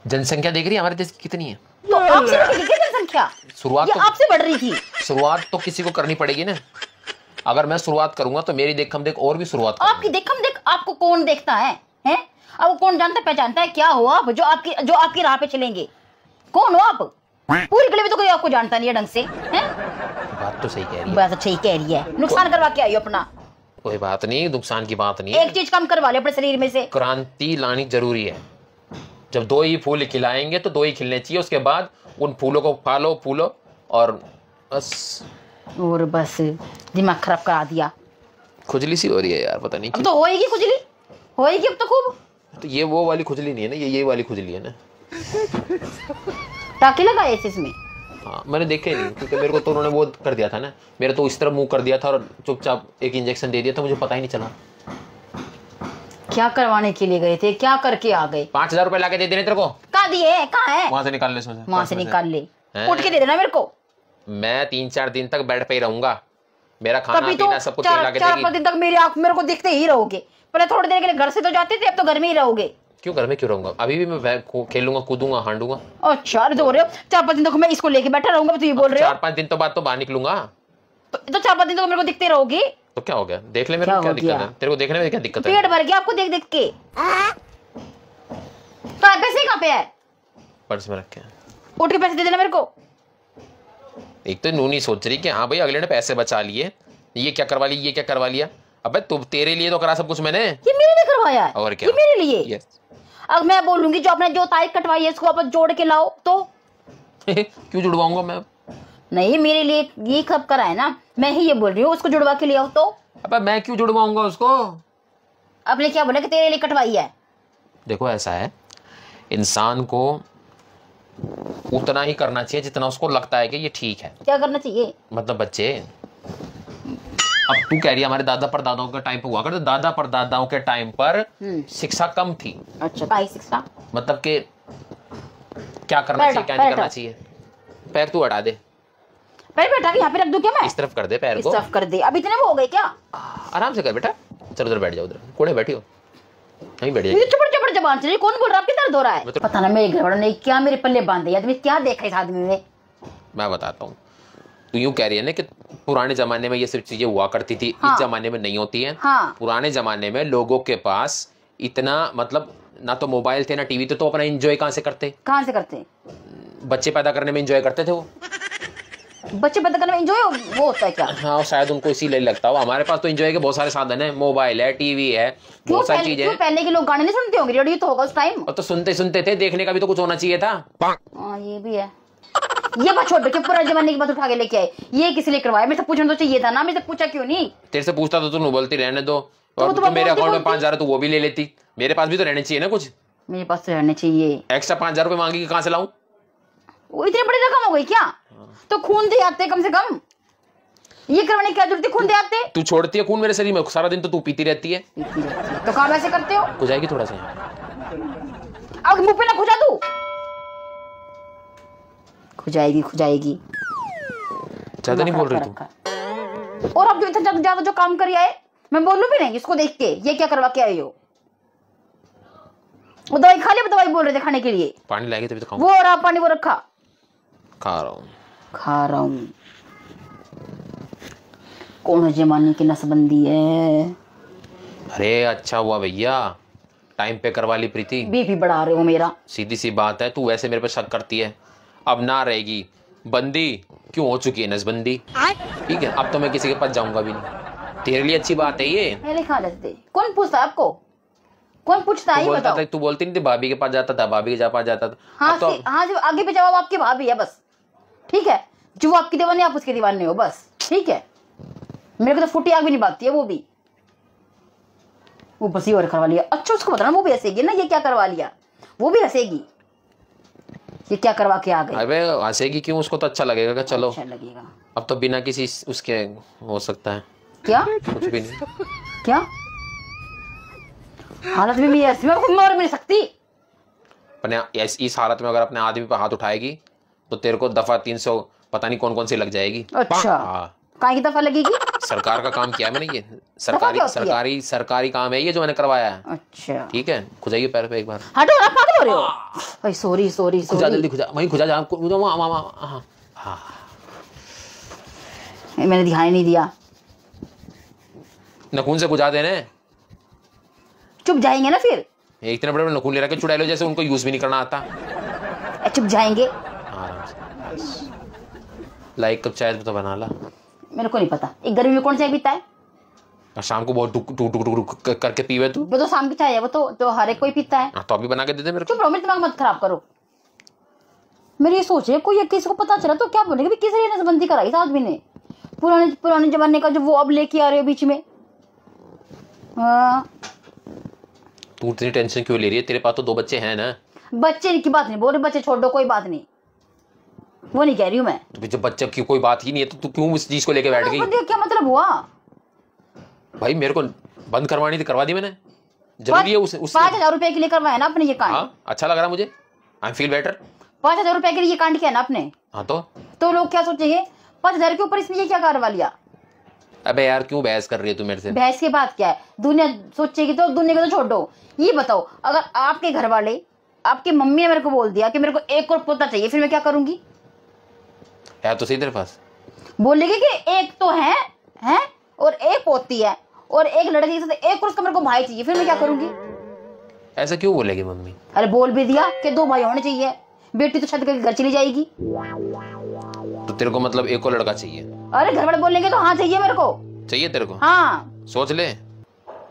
जनसंख्या देख रही है हमारे देश की कितनी है? तो आपसे बढ़ गई क्या जनसंख्या? शुरुआत तो आपसे बढ़ रही थी। शुरुआत तो किसी को करनी पड़ेगी ना। अगर मैं शुरुआत करूंगा तो मेरी देखम देख और भी शुरुआत आपकी देखम देख आपको कौन देखता है? हैं? अब कौन जानता पहचानता है? क्या हो आप जो आपकी राह पे चलेंगे? कौन हो आप? पूरी गली में तो कोई आपको जानता नहीं है ढंग से। हैं? बात तो सही कह रही है। बात सही कह रही है। नुकसान करवा के आई हो अपना। कोई बात नहीं, नुकसान की बात नहीं। एक चीज कम करवा ले अपने शरीर में से। क्रांति लानी जरूरी है। जब 2 ही फूल खिलाएंगे तो 2 ही खिलने चाहिए। उसके बाद उन फूलों को पालो फूलो और बस दिमाग खराब करा दिया। खुजली सी हो रही है यार, पता नहीं अब तो होएगी खुजली, होएगी अब तो खूब। तो ये वो वाली खुजली नहीं है ना, ये वाली खुजली है ना। टाके लगाए इसमें? हाँ, मैंने देखे नहीं क्योंकि मेरे को तो उन्होंने वो कर दिया था ना, मेरा तो इस तरह मुंह कर दिया था और चुपचाप एक इंजेक्शन दे दिया था, मुझे पता ही नहीं चला। क्या करवाने के लिए गए थे? क्या करके आ गए? 5000 रुपए लाके दे देने तेरे को। कहाँ दिए? कहाँ है? वहां से निकाल ले, वहां से निकाल ले, उठ के दे देना मेरे को। मैं 3-4 दिन तक बेड पे ही रहूंगा। मेरा खाना पीना सब कुछ ला के देगी। 4-5 दिन तक मेरे को दिखते ही रहोगे। पहले थोड़ी देर के लिए घर से तो जाते थे, अब तो घर में ही रहोगे। क्यों घर में क्यों रहूंगा? अभी भी मैं खेलूंगा कूदूंगा हांडूंगा। अच्छा तो हो रहे हो 4-5 दिन तक मैं इसको लेके बैठा रहूंगा, तो ये बोल रहे हो? 4-5 दिन तो बाद तो बाहर निकलूंगा। तो 4-5 दिन तक मेरे को दिखते रहोगी तो क्या हो गया? देख ले मेरे को, क्या दिक्कत है? तेरे को देखने में क्या दिक्कत है? पेट भर गया आपको देख देख के। तो पैसे कहाँ पे है? पर्स में रखे। उठ के पैसे दे देना मेरे को। एक तो नूनी सोच रही कि हाँ भाई अगले ने पैसे बचा लिए, ये क्या करवा लिया, ये क्या करवा लिया। अबे तू तेरे लिए तो करा सब कुछ मैंने। ये मेरे लिए करवाया है? और क्या? ये मेरे लिए? अब मैं बोलूंगी जो आपने जो तारीख कटवाई है इसको आप जोड़ के लाओ तो। क्यों जुड़वाऊंगा मैं? नहीं मेरे लिए ये कब करा है ना, मैं ही ये बोल रही हूँ उसको जुड़वा के ले आओ तो। अबे मैं क्यों जुड़वाऊंगा उसको? आपने क्या बोला कि तेरे लिए कटवाई है? देखो ऐसा है, इंसान को उतना ही करना चाहिए जितना उसको लगता है कि ये ठीक है। क्या करना चाहिए? मतलब बच्चे, अब तू कह रही है हमारे दादा परदादाओं के टाइम पे हुआ करते, दादा परदादाओं के टाइम पर शिक्षा कम थी। अच्छा काय शिक्षा? मतलब कि क्या करना चाहिए क्या नहीं करना चाहिए। पैर तू हटा दे। पैर बैठा के यहाँ पे रख दूं क्या मैं? इस तरफ कर दे पैर को। इस तरफ कर दे। अब इतने वो हो गए क्या? आराम से कर बेटा। चल उधर बैठ जाओ, उधर कोने बैठी हो, नहीं बैठ जाइए। चपड़ चपड़ जबान चली। कौन बोल रहा है? आपके दर्द हो रहा है? पता ना मेरे घर वालों ने क्या मेरे पल्ले बांधे या क्या देखा इस आदमी ने। मैं बताता हूँ, तू यूं कह रही है ना कि पुराने जमाने में ये सब चीजें हुआ करती थी। हाँ। इस जमाने में नहीं होती है। हाँ। पुराने जमाने में लोगों के पास इतना मतलब ना तो मोबाइल थे ना टीवी थे, तो अपना एंजॉय कहाँ से करते? कहाँ से करते? बच्चे पैदा करने में एंजॉय करते थे वो। बच्चे पैदा करने में एंजॉय वो होता है क्या? हाँ शायद उनको इसीलिए लगता हो। हमारे पास तो एंजॉय के बहुत सारे साधन है, मोबाइल है, टीवी है, बहुत सारी चीजें हैं। पहले के लोग गाने नहीं सुनते होंगे? रेडियो तो होगा उस टाइम। और तो सुनते सुनते थे, देखने का भी तो कुछ होना चाहिए था। हाँ ये भी है। ये बात छोड़ बच्चे पुराने जमाने की बात उठा के लेके आए। ये किस लिए करवाया? मेरे से पूछना तो चाहिए था ना, मेरे से पूछा क्यों नहीं? तेरे से पूछता तो तू बोलती रहने दो। तो मेरे अकाउंट में 5000 तो वो भी ले लेती। मेरे पास भी तो रहने चाहिए ना कुछ। मेरे पास तो रहने चाहिए। एक्स्ट्रा 5000 रुपए मांगी कहाँ से लाऊं? वो इतनी बड़ी रकम हो गई क्या? तो खून दे आते कम से कम। ये करवाने की क्या जरूरत है? खून दे आते। तू छोड़ती है खून मेरे शरीर में, सारा दिन तो तू पीती रहती है। तो काम ऐसे करते हो? हो जाएगी थोड़ा सा। अब मुंह पे ना खुजा तू। खुजाएगी खुजाएगी। ज्यादा नहीं बोल रही तू। और अब जो इतना ज्यादा जो काम कर आए, मैं बोलूं भी नहीं इसको देख के ये क्या करवा के आए हो? वो दवाई खा ले, दवाई बोल रहे थे खाने के लिए। पानी लाएगी तभी तो खाऊंगा। वो और आप पानी वो रखा। खा रहा हूँ खा रहा हूँ। कौन जमाने की नसबंदी है? अरे अच्छा हुआ भैया टाइम पे करवा ली प्रीति। बीपी बढ़ा रहे हो मेरा। सीधी सी बात है, तू वैसे मेरे पे शक करती है, अब ना रहेगी। बंदी क्यों हो चुकी है नसबंदी, ठीक है? अब तो मैं किसी के पास जाऊंगा भी नहीं। तेरे लिए अच्छी बात है ये। पहले खा लेते। कौन पूछता आपको? कौन पूछता है? बताओ। तू बोलती नहीं थी भाभी के पास जाता था, भाभी के पास जाता था। हाँ तो हाँ, जो आगे पे जवाब आपकी भाभी है बस, ठीक है? जो आपकी दीवानी आप उसके दीवाने हो बस, ठीक है? मेरे को तो फुटी आग भी नहीं बांधती है वो भी। वो बस ये और करवा लिया। अच्छा उसको बताना वो भी हंसेगी ना, ये क्या करवा लिया? वो भी हंसेगी ये क्या करवा के आ गई। अबे हंसेगी क्यों? उसको तो अच्छा लगेगा कि चलो अच्छा लगेगा। अब तो बिना किसी उसके हो सकता है। क्या? कुछ भी नहीं। क्या हालत में भी ऐसी मैं मर भी नहीं सकती। अपने इस हालत में अगर अपने आदमी पर हाथ उठाएगी तो तेरे को दफा 300 पता नहीं कौन कौन सी लग जाएगी। अच्छा हाँ। कहाँ की दफा लगेगी? सरकार का काम किया है मैंने, ये दफा क्या होती है? सरकारी काम है ये जो मैंने करवाया है। अच्छा ठीक है, खुजाइए पैर पे एक बार। हटो ना, पागल हो रहे हो? भाई सॉरी सॉरी खुजा सॉरी, जल्दी, खुजा वहीं खुजा जा। हाँ मैंने ध्यान नहीं दिया। नखून से खुजा देने। चुप जाएंगे ना फिर? इतने बड़े नखून ले रखे चुड़ैलो जैसे, उनको यूज भी नहीं करना आता। चुप जाएंगे? आराम से लाइक कप चाय तो बना ला। मेरे को नहीं पता, एक गर्मी में कौन चाय पीता है? और शाम को बहुत टुक टुक टुक टुक करके पीवे तू। वो तो शाम की चाय है, वो तो हर एक कोई पीता है। तो अभी बना के दे दे मेरे को। चुप रहो, मेरे दिमाग मत खराब करो। मेरी ये सोच है, कोई किसी को पता चला तो क्या बोलेगा, किस लिए नसबंदी कराई था आदमी ने? पुराने जमाने का जो वो अब लेके आ रहे हो बीच में। तू इतनी टेंशन क्यों ले रही है? तेरे पास तो 2 बच्चे हैं ना। बच्चे की बात नहीं बोल रहे, बच्चे छोड़ दो, कोई बात नहीं, वो नहीं कह रही हूँ मैं। तो जब बच्चे की कोई बात ही नहीं है तो तू क्यों इस चीज को लेके बैठ गई? क्या मतलब हुआ? भाई मेरे को बंद करवानी थी, करवा दी मैंने। जरूरी है उस 5,000 रुपए के लिए करवाया ना आपने ये कांड? हाँ, अच्छा लग रहा मुझे, आई फील बेटर। 5,000 रुपए के लिए ये कांड किया ना आपने? हाँ तो लोग क्या सोचेंगे? 5,000 के ऊपर इसने ये क्या करवा लिया? अबे यार क्यों बहस कर रही है तू मेरे से? बहस की बात क्या है? दुनिया सोचेगी तो दुनिया को तो छोड़ दो। ये बताओ, अगर आपके घर वाले, आपकी मम्मी ने मेरे को बोल दिया कि मेरे को एक और पोता चाहिए, फिर मैं क्या करूंगी? है तो सही तेरे पास। बोलेगी कि एक तो है और एक पोती है और एक लड़की, एक और उसका मेरे को भाई चाहिए, फिर मैं क्या करूंगी? ऐसा क्यों बोलेगी मम्मी? अरे बोल भी दिया कि 2 भाई होने चाहिए, बेटी तो छत करके घर चली जाएगी। तो तेरे को मतलब एक और लड़का चाहिए? अरे घर वाले बोलेंगे तो हाँ चाहिए मेरे को। चाहिए तेरे को? हाँ सोच ले।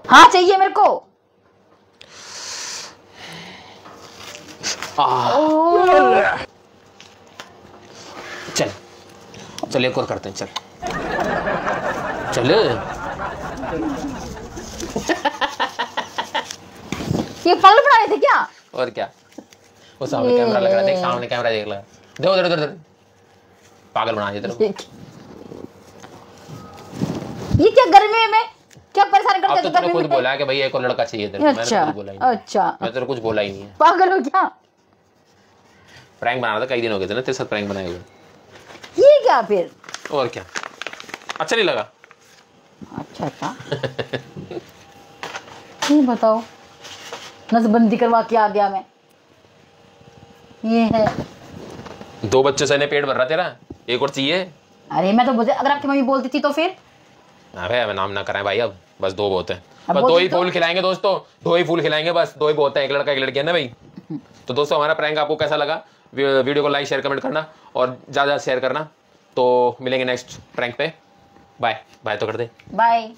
हाँ चाहिए मेरे को। चल चल एक और करते हैं, चल चल। ये पागल बना रहे थे क्या? और क्या, वो सामने कैमरा लग रहा है, देख सामने कैमरा देख लगा, देखो उधर उधर उधर, पागल बना दिया तेरे को। ये क्या गर्मी में क्या परेशान करते हो? तो तूने खुद बोला है कि भाई एक और लड़का चाहिए तेरे को। अच्छा, मैंने बोला ही नहीं। अच्छा मैं तेरे कुछ बोला ही नहीं है। पागल हो क्या? प्रैंक बना रहा था, कई दिन हो गए थे ना तेरे साथ प्रैंक बनाए हुए। ये क्या फिर? और क्या, अच्छा नहीं लगा? अच्छा था। ये बताओ, नसबंदी करवा के आ गया मैं। ये है 2 बच्चों से पेट भर रहा तेरा, एक और चाहिए? अरे मैं तो बोलते, अगर आपकी मम्मी बोलती थी तो फिर? अबे अब नाम ना कराएं भाई, अब बस 2 बहुत है। अब बस 2 बोलती ही तो? फूल खिलाएंगे दोस्तों, 2 ही फूल खिलाएंगे, बस 2 ही बहुत है, एक लड़का एक लड़की है ना भाई। तो दोस्तों हमारा प्रैंक आपको कैसा लगा? वीडियो को लाइक शेयर कमेंट करना और ज़्यादा शेयर करना। तो मिलेंगे नेक्स्ट प्रैंक पे। बाय बाय तो कर दे। बाय।